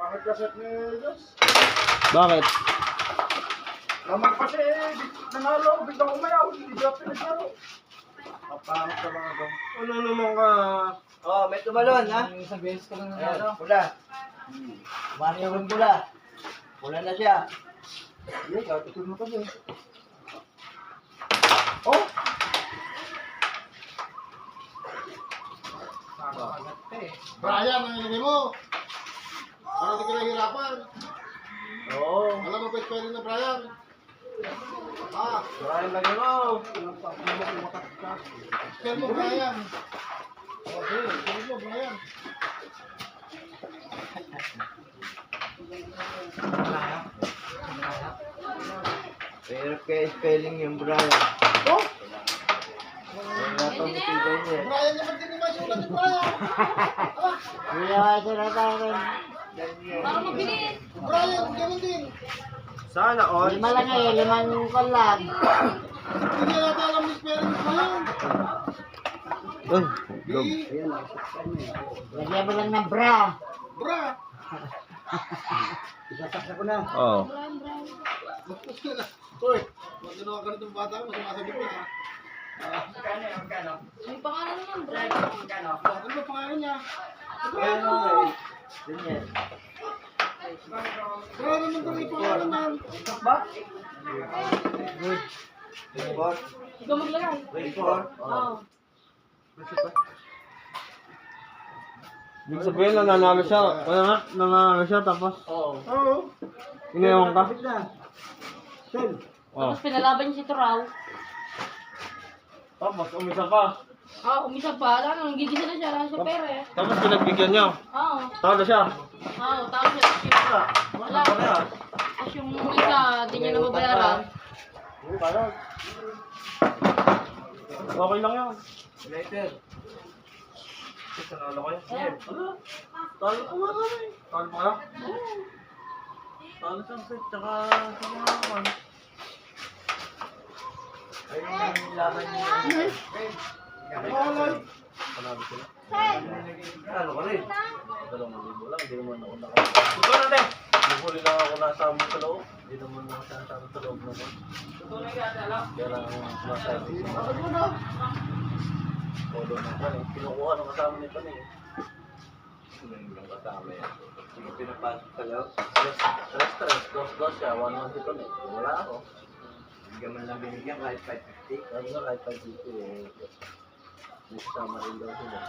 Bakit kaset ni Diyos? Bakit? Naman kasi, nanalo, biglang umayaw, hindi siya pinaglaro. Kapangit ka mga doon. Ano naman ka? Oh, may tumalon, ha? Isang beses ka lang Ayan, nanalo. pula. Basta yung pula. Pula na siya. Hindi, kakitid mo kasi. Oh! Brian, ang ilagay mo. Para di ka nahihirapan. Oo. Alam mo, pwede na Brian. Ah, Brian lagi mo. spell mo Brian. Okay, spell mo Brian. Mahirap kaya spelling yung Brian. Oh! Wala pa matibay niya. Brian, naman din naman sulat ni Brian. Para mabilis. Brian, ganun din. Sana all. Lima lang eh, limang kon lang. Hindi na natin alam yung spelling ni Brian. Uy, B, lagyan mo lang ng bra. Bra. Isasaksa ko na. Oo. Bapos ka na. Uy, huwag ginawa ka nitong bata mo, sumasagot ka ha. May pangalan naman, bro. Ano ba pangalan niya? Ganyan. Bra naman ko yung pangalan man. Report. Ikaw maglagay. Report. Oo. Ibig sabihin, nanalo siya. Kaya nga, nanalo siya, tapos Oo. Oo. iniwan ka. Kapit na. Sen. Oh. Tapos pinalaban niya si Turaw. Tapos, umisa pa. Umisa pa. Ano, gigisa na siya. Wala siya pera eh. Tapos, pinagbigyan niya. Oo. Talo siya. Tapos siya. Wala. Tapos yung isa, di niya na mabayaran. Okay lang yan. Later. Sanalo kayo. Ayan. Talo ko nga kami. Talo pa kayo? Talo siya, set. Tsaka, sa mga naman. Ayun yung laban niya. Pangalan. Panalo sila. Ano ka rin? 2,000 lang. Hindi naman ako naka... Ito natin. Huli lang ako nasama sa loob. Hindi naman ako sinasama sa loob naman. Kaya lang ako masabi sa mga polo na pa eh. Kinukuha ng kasama nito na eh. Yung kasama yan. Sige, pinapasok sa loob. Stress. Dos siya. 1-1 dito na eh. Wala ako. Hindi ka man lang binigyan kahit 550. Sabi nga kahit 5 dito eh. May kasama rin daw sila.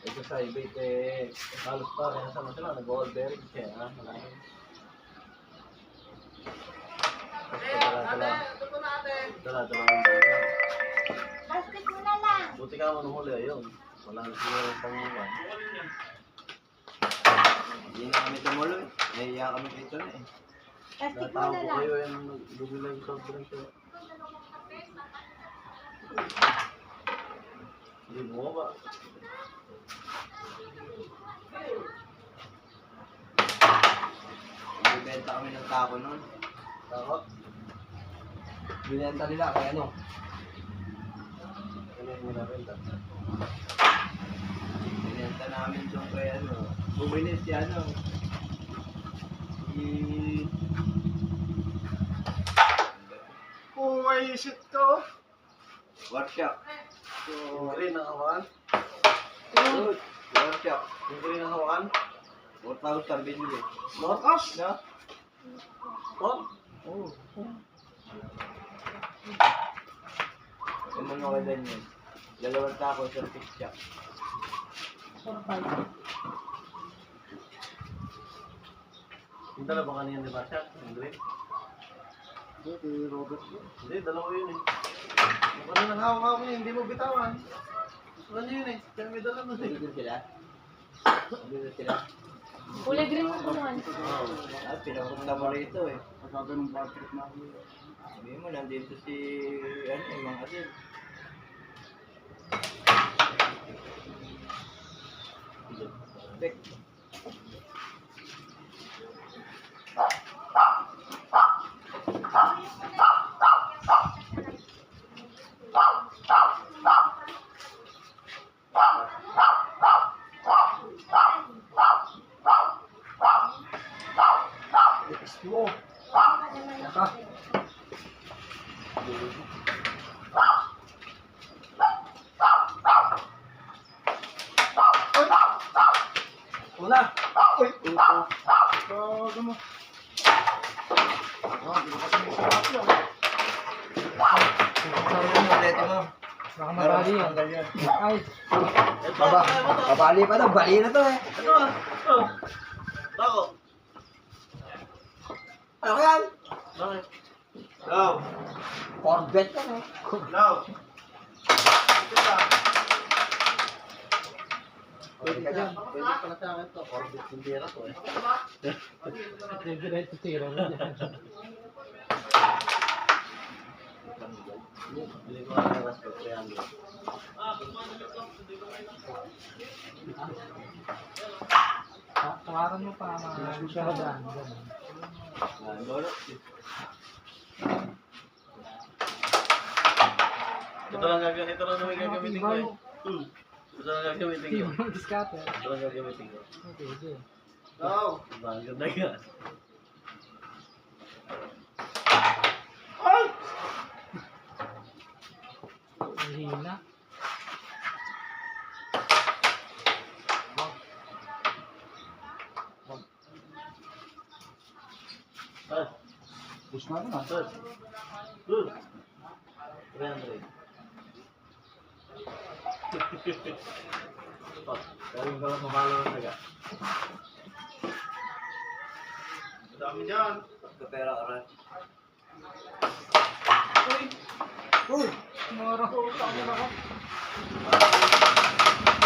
Ito sa ibig eh. Halos pa rin sama sila. Nag-all bearing siya. Malaki. Dala-dala yung baga. Basket mo na lang. Buti ka mo nung huli, ayun. Wala na siguro yung panguman. Hindi na kami tumuloy. Nahiya kami dito na eh. Natao ko kayo yung lugi lang yung sobrang siya. Hindi mo ba? Bibenta kami ng taco noon. Tako? Binenta nila kaya ano? Ano yung minarenta? Binenta namin yung kaya ano. Bumili si ano. Si... Kung may isip to. Workshop. Yung green na hawakan? Good. Workshop. Yung green na hawakan? 4,000 binili. Markas? No? Oh? Oo. Yung mga kadan yun. 2 taco sa fish shop. Yung dalawa kanina di ba siya? Yung green? Hindi, Robert. Hindi, dalawa yun eh. Yung ano nang hawak-hawak niya, hindi mo bitawan. Ano yun eh? Kaya may dala mo eh. Dito sila. Dito sila. Kulay green mo kumuhan. Ah, pinapunta mo rito eh. Pagkaga ng Patrick na ako. Sabihin mo, nandito si... ano, yung mga asin. Tek. Oo. Baka. Una. Uy. Gago mo. Hindi ko kasi may sarap yun. Baka mabali yan. Ay. Babali pa daw. Bali na to eh. Ito ah. Oh. Bako. Ano yan? Bakit? Go! Corvette ka no? Go! Ito ka. Pwede ka dyan. Pwede pala sa akin to. Orbit yung tira ko eh. Bili ko ang oras ko, 300. Tawaran mo pa mga susunod. Ito lang naman gagamitin ko eh. Ito lang gagamitin ko. Ito lang gagamitin ko. Go! Diba, ang ganda ka. Hina. Ah, Push na naman. good. Good. 300. Oh, galing ka lang mamalo ng taga. Dami dyan. Kapera ka rin. Uy! Mara.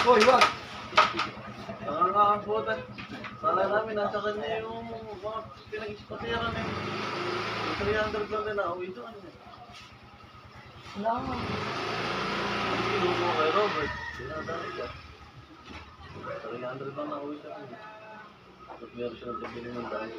Uy, wag! Nakakabutan. Kala namin nasa kanya yung mga pinag-ispatiran eh. Yung 300 lang din nauwi ito. Ano eh? Wala nga. Ang kinuha ko kay Robert. Sinadari ka. 300 lang nauwi sa kanya. At meron siya ng tabili ng dami.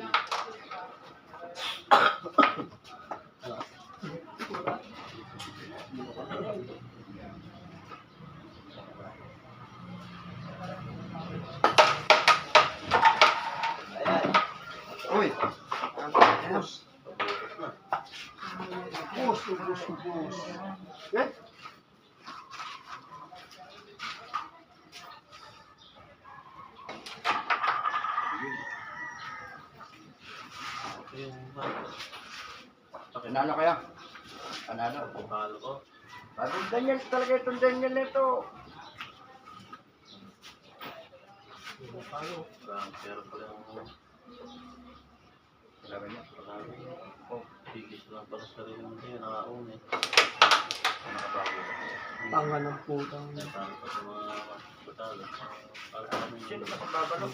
Uy! Push! Pabukas na. Push! Eh? Yung Panalo kaya? Panalo. pagkalo ko. Bagong ganyan talaga itong ganyan nito. Parang pero pala yung Grabe niya. marami. Oh, bigis lang pala sa rin yung hindi nakaon eh. Nakabago. Tanga ng putang. Natalo pa sa mga batalo. Para kami Sino ba sa babalok?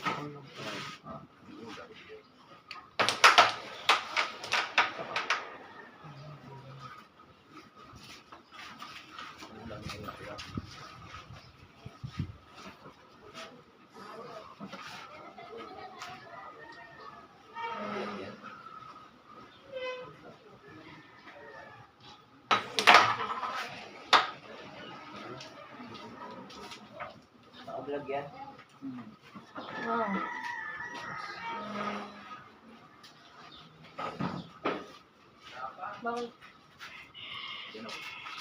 Nakablog yan? Wow.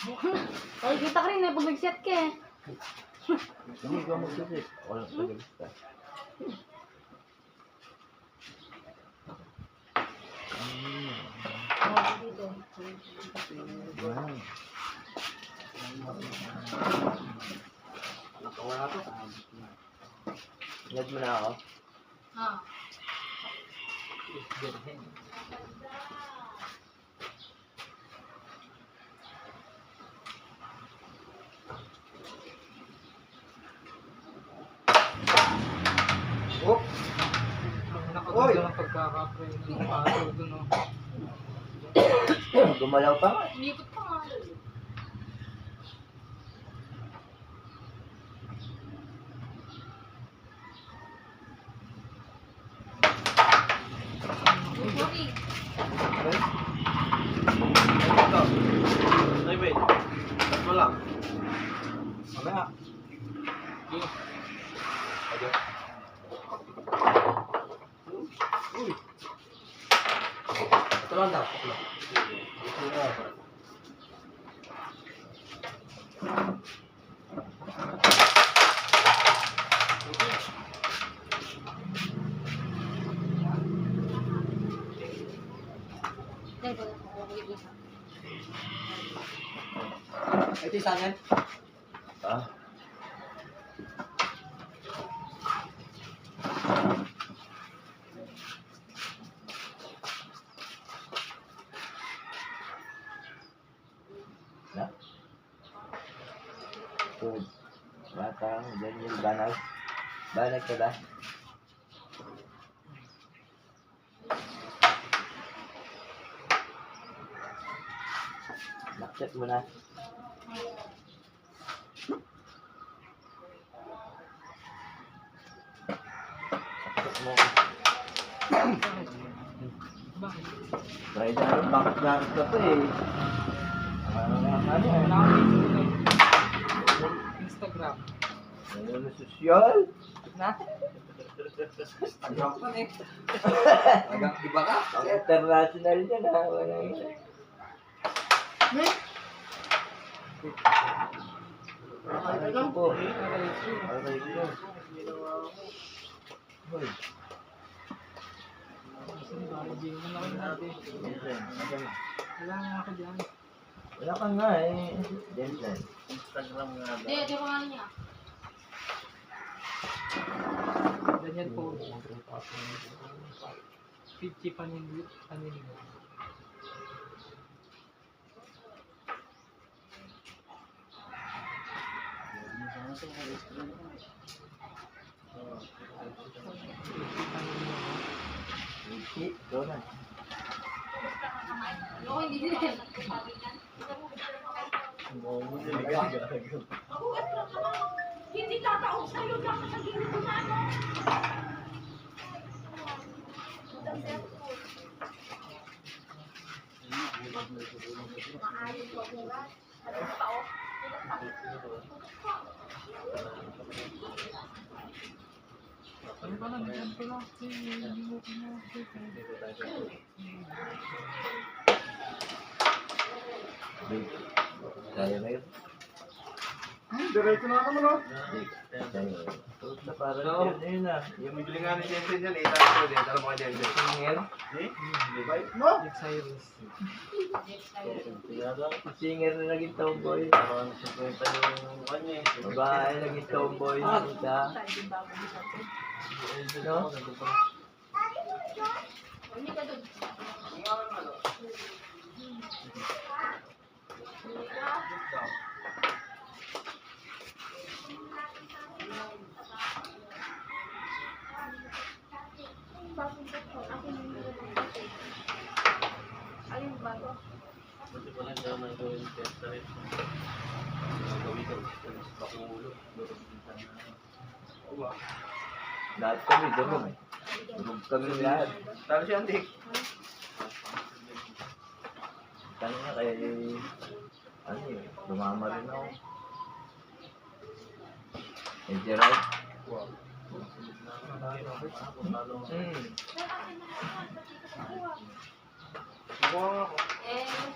Bakit? Ay, kita ka rin eh, pag nag-set ka eh. Hindi ko magsisit. Wala sa galista. Dito. Yan. Nakawala to. Ingat mo na ako. Ah. Oh! Oy! Gumalaw pa nga. Umikot pa nga. Sorry. Ay, wait. Ba't mo lang? Mamaya. Tulong daw. Dahil ko na isa. Ito yung saan yan? Ah. Na? Good. Batang, Daniel Banag. Banag ka ba? Nakchat mo na. Nakchat mo. Try na rin, bakit nakit ka pa eh. Ano eh. Instagram. Ano na sosyal? Instagram pa eh. Agang iba ka? Ang international dyan ha. Wala yun. Aray ko po. Aray ko. Hoy. Wala nga ako dyan. Wala ka nga eh. Jensen. Instagram nga daw. Hindi, di ko nga niya. Ganyan po. 50 panindig. Wiki. Ito na. Ako hindi din. Hindi tataong sa'yo dapat sa gilid mo na ano. Ano ba lang? Dyan pala. Kaya na yun. Diretso na naman oh. Kaya. Tulad na parang yun na. Yung bibili nga ni Jensen yan, eh. Tayo ko din. Alam mo ka Jensen. Singer. Bait mo. Next Cyrus. Singer na naging tomboy. Parang 50 yung kanya eh. Babae naging tomboy. Kita. No? Hindi ka doon. Ayun ba to? Buti pa lang daw may gawin test na rin. Gawin ko sa Bakulo. Lahat kami durog eh. Durog kami lahat. Talo si Andik. Kaya nga kaya ano eh, lumama rin ako. Eh, Gerald? Yung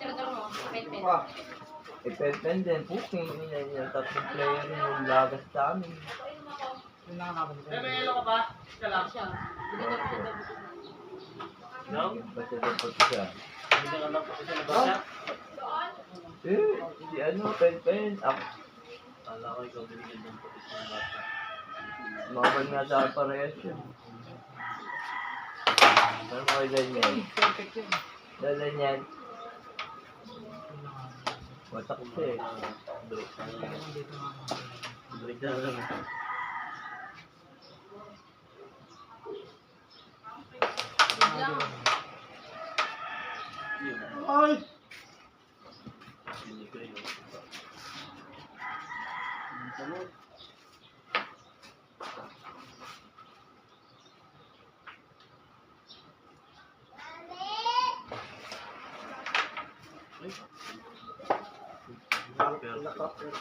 tinaturo mo, pen-pen. Pen din, puking yung tatlong player yung lagas sa amin. Yung nakakaban ko. Siya. No? Basta dapat siya. Hindi ka lang po siya nabasa. Si ano, pen. Kala ko ikaw binigyan ng putis ng bata. Maban nga sa parehas yun. Ano mo kayo ganyan? Perfect yun. Dalan yan. Watak siya eh. Break na lang. Dito nga. Break na lang. Lang. Yun. Ay! Hindi ko yun.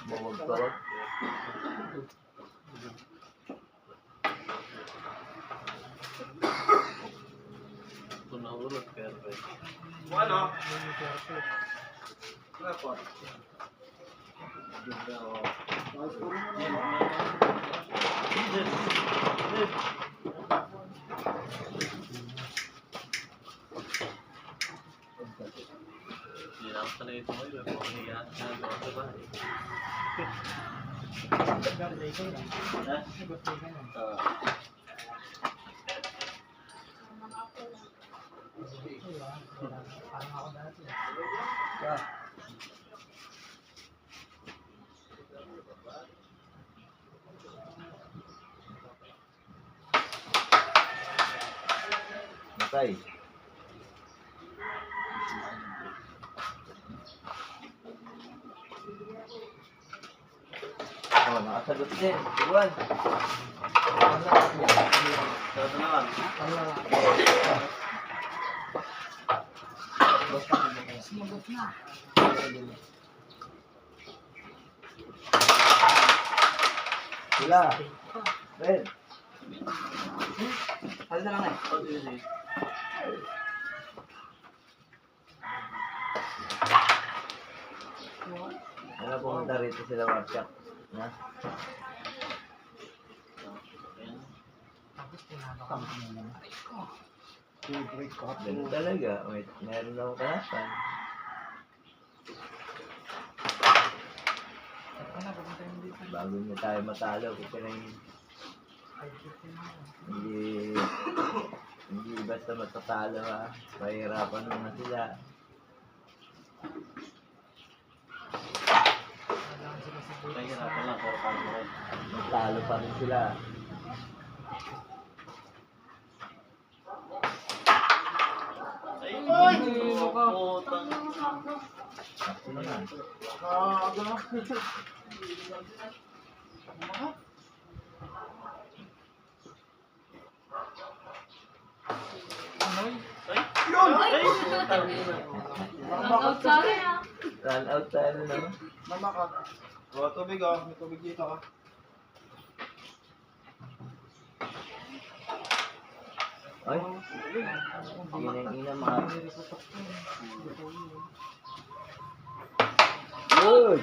Bawag-bawag. Ito nahulot, perfect. Ano? Ano po? Ganda ako. Ayos ko rin mo Yan, na. yan. Yan. Hindi na ako sanay ito ngayon. Kung hiyahan na ako sa bahay. Ha? Matay. Oh, nakasagot din. Iwan. Sarap na lang. Sila. Ben. Ano na lang eh? Oh, sige, sige. Ano pumunta rito sila workshop? Ha? Ayan. Favorite cup. Ganun talaga. Meron daw kanasan. Bago niya tayo matalo, kasi na hindi basta matatalo ha. Mahirapan naman sila. Pahirapan lang, pero kaya mo rin. Matalo pa rin sila. Ay! Putang. Sakto naman. Ay! Yun! Ay! Putang ina. Out sa akin ah. Run out tayo na naman. Mama ka. O, tubig oh. May tubig dito ka. Ay, ina mga. Good!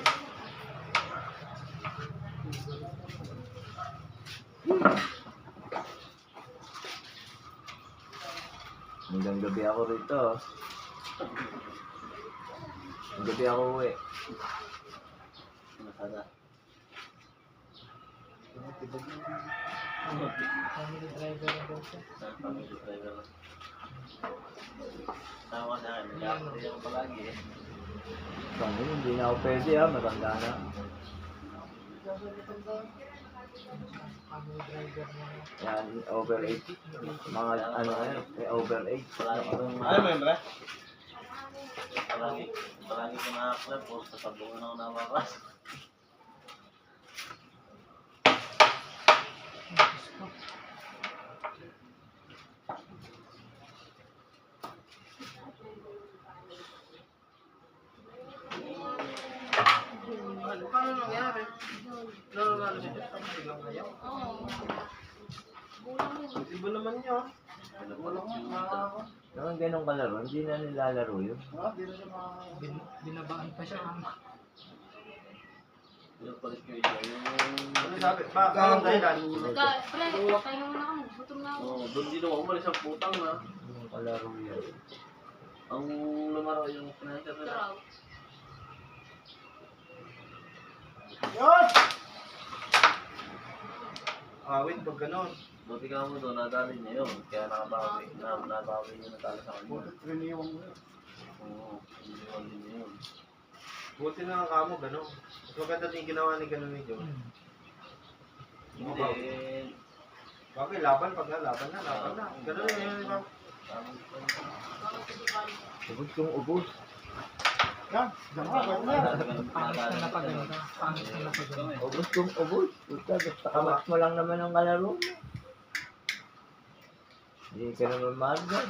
Hanggang gabi ako rito. Hanggang gabi ako uwi. Masada. Family driver na daw siya. Family driver. Tama na, nag-aapay ako palagi eh. Sabi, hindi na ako pwede ha, matanda na. Family driver na. Yan, over 8. Mga ano ngayon, over 8. Palagi kong Ay, may ba? palagi kong nakakala po sa pagbuo na ako nabakas. Paano nangyari? Nalala siya. Biglang ayaw. Oo. Bulang yun. Iba naman yun. Naman ganun kalaro, hindi na nilalaro yun. Ha? Di na siya mga... Binabaan pa siya. Yung palit ko yung... Ano sabi? Bakit dahilan? Pre, pahinga muna kami. Gutom na ako. Oo, doon din ako umalis ang putang na. Yung kalaro yun. Ang lumaro yung financial nila. Traw. Yun! Awit pag ganon. Buti ka mo doon, nadali niya yun. Kaya nakabawi. Nabawi niya natalo sa kanya. Riniwan mo yun. Oo, iniwan din niya yun. Buti na ang kamo ganon. Mas maganda din yung ginawa ni ganon ni John. Hindi, eh... Bakit laban pag laban na. Ganon yun, di ba? Ubus kong ubus. Yan. Diyan ka. Pwede na. Ubus kong ubus. Puta, basta kamat mo lang naman ang kalaro mo. Hindi ka naman mahal dyan.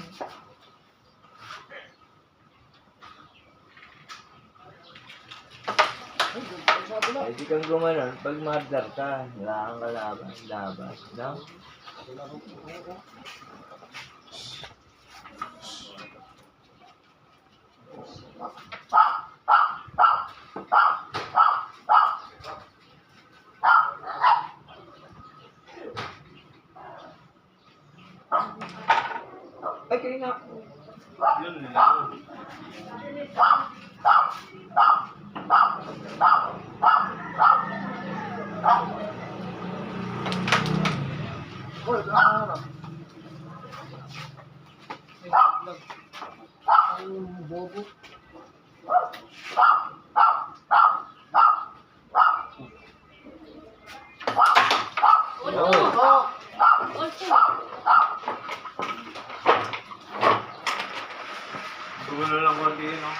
Sabi na. Pwede kang gumanon pag mardar ka. Wala kang laban. No? Ay, kayo nga. Yun lang. Hoy, ano? Ang bobo. Ulo. Oh, Ulo. Dugo na lang konti yun, no?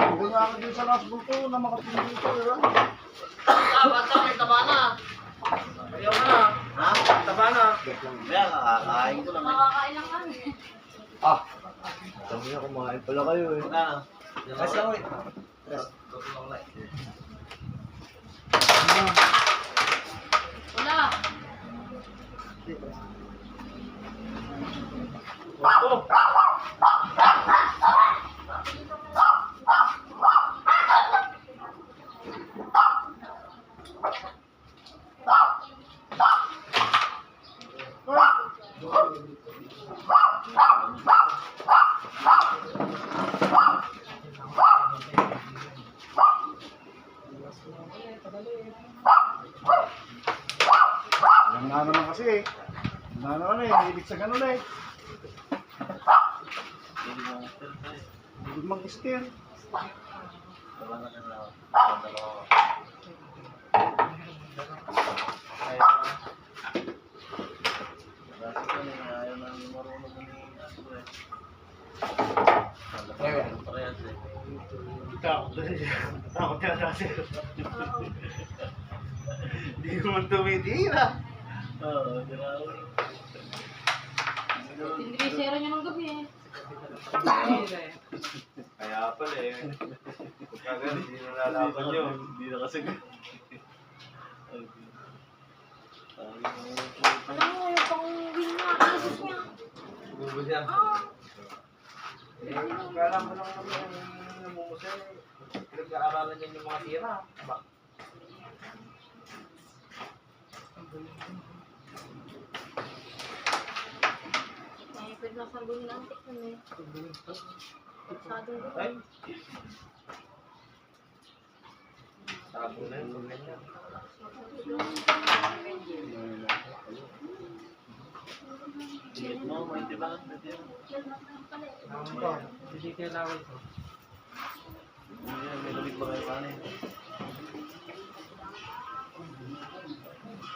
hindi nga ako din sa last book ko na makatingin dito. Basta may taba na. Ayaw na. Ha? Taba na. Kaya kakakain ko lang eh. Makakain lang kami. Ah. Sabi niya, kumain pala kayo eh. Magkano? Kasi ako eh. Wala. Ito. Yan nga naman kasi eh. Yan nga naman eh, hilig sa ganun eh. Hindi mo gusto eh. Hilig mag-steer. Dalawa na lang. Dalawa. Ayaw na. Kasi ko na ayaw na marunong mo ni Aso eh. Parehas eh. Takot ka kasi. Hindi ko man tumitira. Oo, grabe. Tinrisera niya ng gabi eh. Kaya pala eh. Pagka ganun, hindi na lalaban yun. Hindi na kasi. Alam mo, yung pang-win niya, asos niya. Gubo siya. Ah. Kaya mo lang kami namumusay. Pinag-aaralan niya yung mga tira. Ba? Ay, pwede na sa buhin ng antik nun eh. Masyadong Ay. gawin. Tabo na yun. Pag ganyan. Tingit mo, may diba? Hindi kailangan ko. May labig ba kayo paano eh?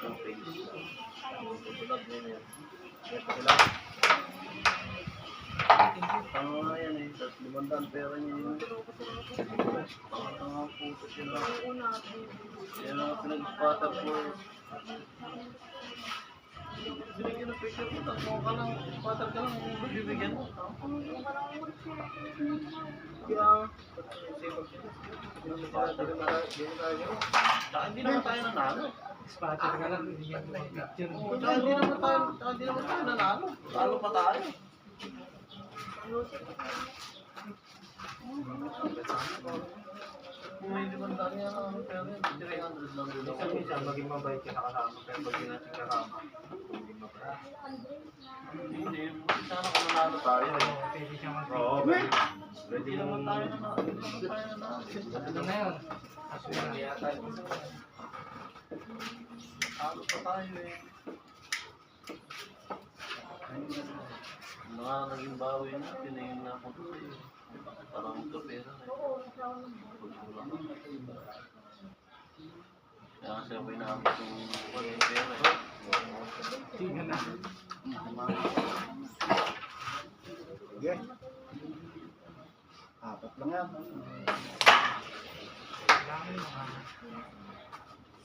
Okay. Tulad mo yun. Tama nga yan eh. Tapos 500 pera niya yun. Tanga puto sila. Yan ang pinag-spotter ko eh. Binigyan ng picture mo. Tapos ka lang. Spotter ka lang. Bibigyan mo. Kaya, hindi naman tayo nanalo. Spatter ka lang, hindi yan may picture. Hindi naman tayo nanalo. Talo pa tayo. Kung may 500 yan ang pero 300 lang din ako. Minsan maging mabait ka na kasama, pero pag di natin kasama, hindi mabait. Hindi, sana kung nanalo tayo eh. Pwede siya mag-Oo, Hindi naman tayo nanalo. Hindi naman tayo nanalo. Ano na yun? Aso na yata. Talo pa tayo eh. Mga naging bawi natin eh, yung napunta eh. Parang ito pera eh. Kaya kasi ako inaabot yung walang pera eh. Tingnan na. Sige. Apat lang yan.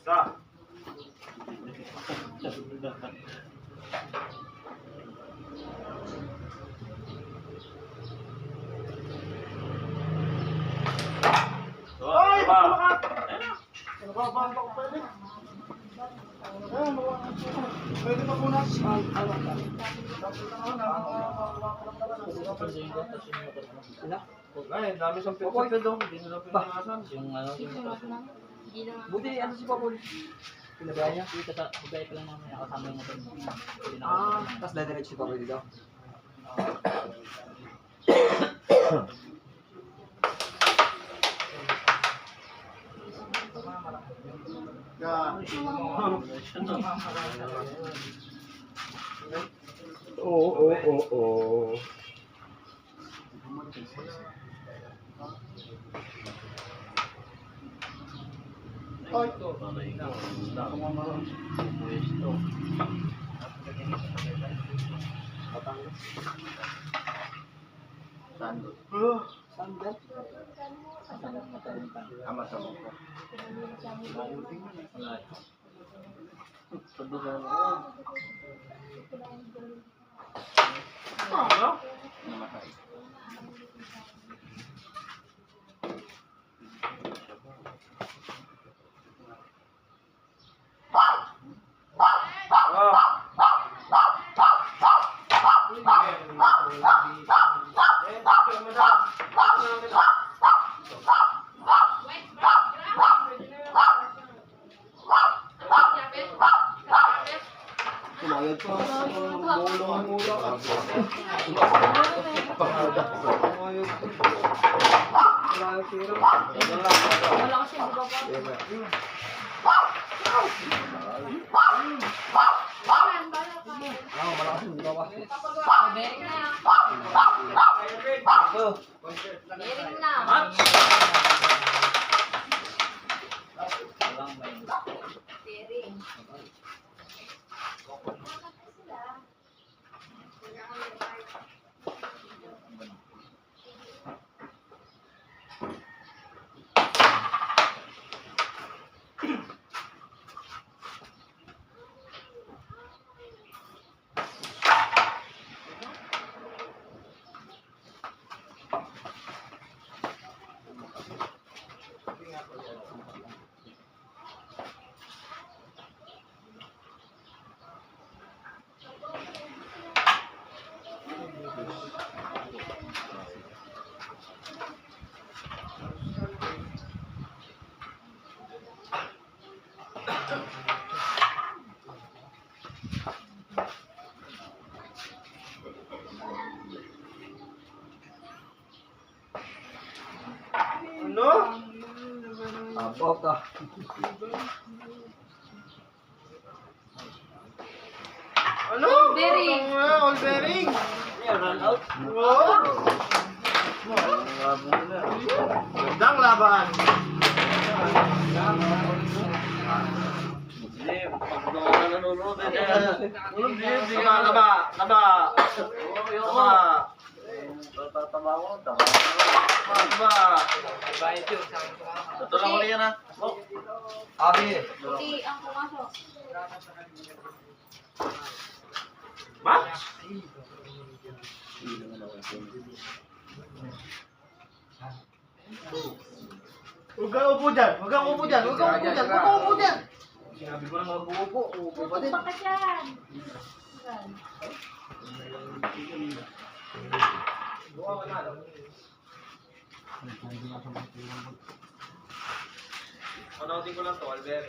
Sa. Ay! Baka! Nababaan ako pwede. Ayun, pwede pa muna. Ay, dami sa pito. Hindi nila pinangasan. Yung ano, Hindi na. buti ano si Papul? Pinabayaan niya? Dito sa bigay pa lang namin nakasama yung motor. Tapos diretso pa kayo dito? Oo. Sando. Sando? Ama sa mo. Sando ka naman. Namatay. Kumayad pa. Bulong mula. Wala kasi hindi ba pa? Malakas yung gawa. Bering na yan. Ito. Bering na. Bering. Ano? Abot ah. Ano? Bering. All bearing. Run out. Wow. Labo na. Gandang laban. Hindi, pag doon ka nanonood, hindi. Laba. Laba. Tatama ko, tama. Laba. Ito lang ulit yan ha. Abi. Puti ang pumasok. Match? Huwag kang upo dyan. Huwag kang upo dyan. Huwag kang upo dyan. Huwag kang upo dyan. Sinabi ko na mag-uupo. Uupo pa din. Baka dyan. Panautin ko lang to, Alberi.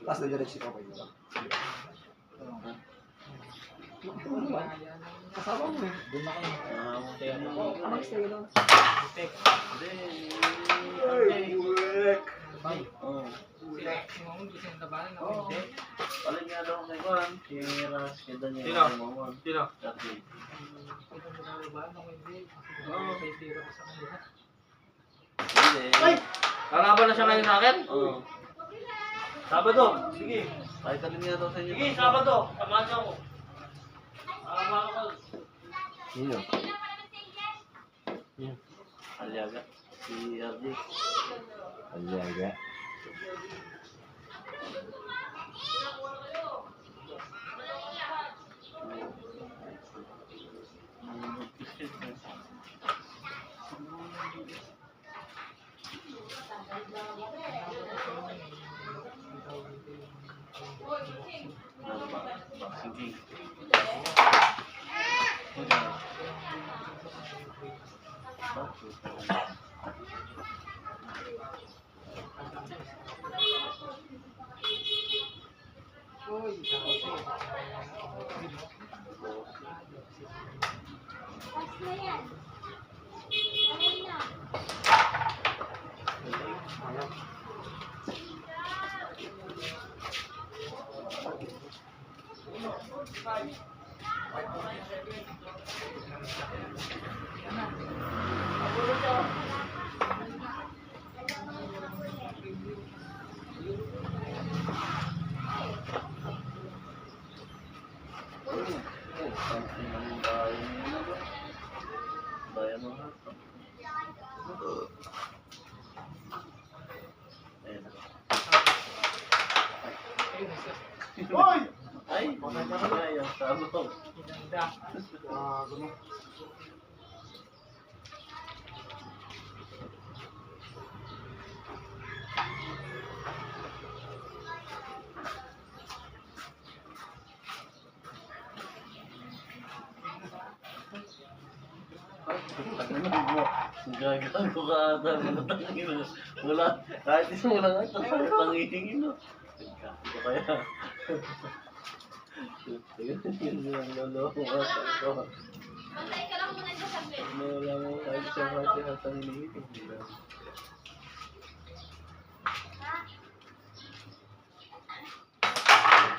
Tapos diretso pa kayo. Kasama mo eh. Doon na kayo. Mag-stay lang. Paling nga daw kay Juan, si Ras, kay Daniel. Sino? Mamon. Sino? Dati. Hindi. Ay! Kalaban na siya ngayon sa akin? Oo. Sabado. Sige. Kahit alin nga daw sa inyo. Sige, Sabado. Samahan mo. Samahan ko. Sino? Aliaga. Si RJ. Aliaga. G. Bayan mo nga. Ayan. Hoy! Ay, maganda ka na yung sabog. Ano mo? Gagago ka ata. Wala. Kahit isa wala nga. Tapos tangihingin mo. Ito kaya. Yun yung lolo ko ata. Pantay ka lang muna dyan saglit. Wala mo kahit isa hati at tangihingin.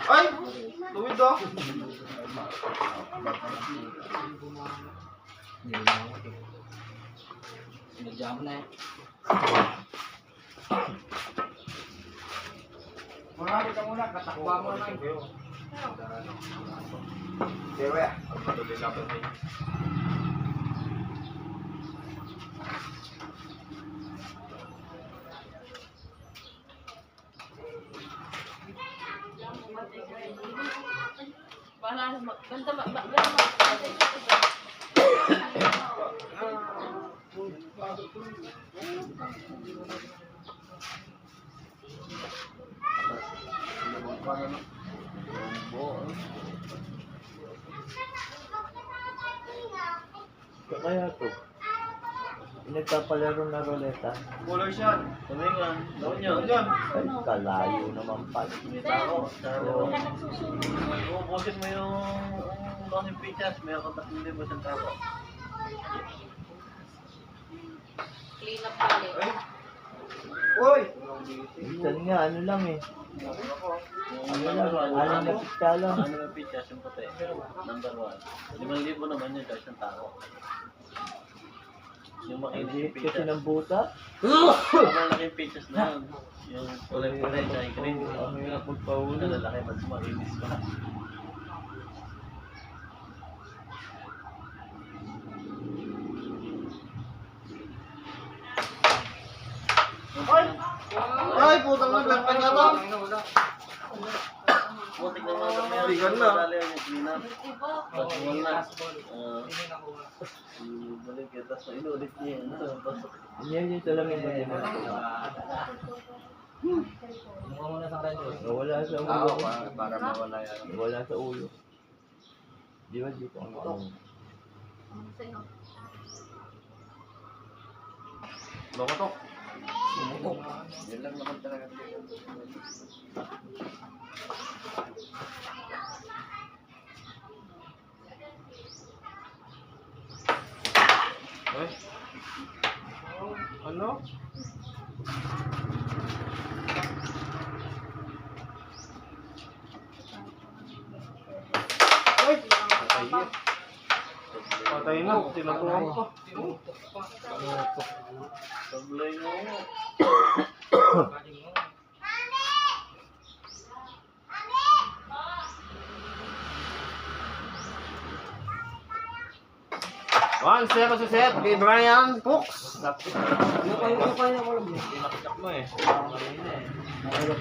Ay! Tuwid ah! Sinadya mo na eh. Marami ka muna, katakwa mo na. Dewe. Bahala na mag... Banta ba? Pantay ka ba? Kaya to. Nagpapalaro na roleta. Colors yan. Tumingan. Gawin nyo. Yan. Ay, kalayo naman pala. May tao. Ubusin mo yung losing pictures. May ako 3,000 tao. Clean up balik. Ay! Uy! Minsan nga, ano lang eh. Ano lang, alam na pizza lang. Ano yung pictures yung puti? Number 1. 5,000 naman yun guys ng tao. Yung makinis Hindi yung kasi pictures. ng buta. Ang malaki yung pictures na yun. Yung kulay-kulay sa green. Ang hirap Yung magpaulo. lalaki mas makinis pa. Ay! Ay, putang na, black pen na to. Butik na mga may Bigan na. Dali yung clean up. Diba? Pag-iwan na. Balik kita. Tapos inulit niya yun. Yan yung salamin mo din. Mukha mo na sa radyo. Wala sa Ah, ulo. para mawala yan. Wala sa ulo. Di ba dito ang ano? Sino? Lokotok. Yun lang naman talaga. Ay. Ano? Ay! Patay na, tinutukan ko. Sablay mo. One, zero si Seth, kay Brian Cooks. Nakita mo eh.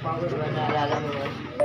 Power, naalala mo eh.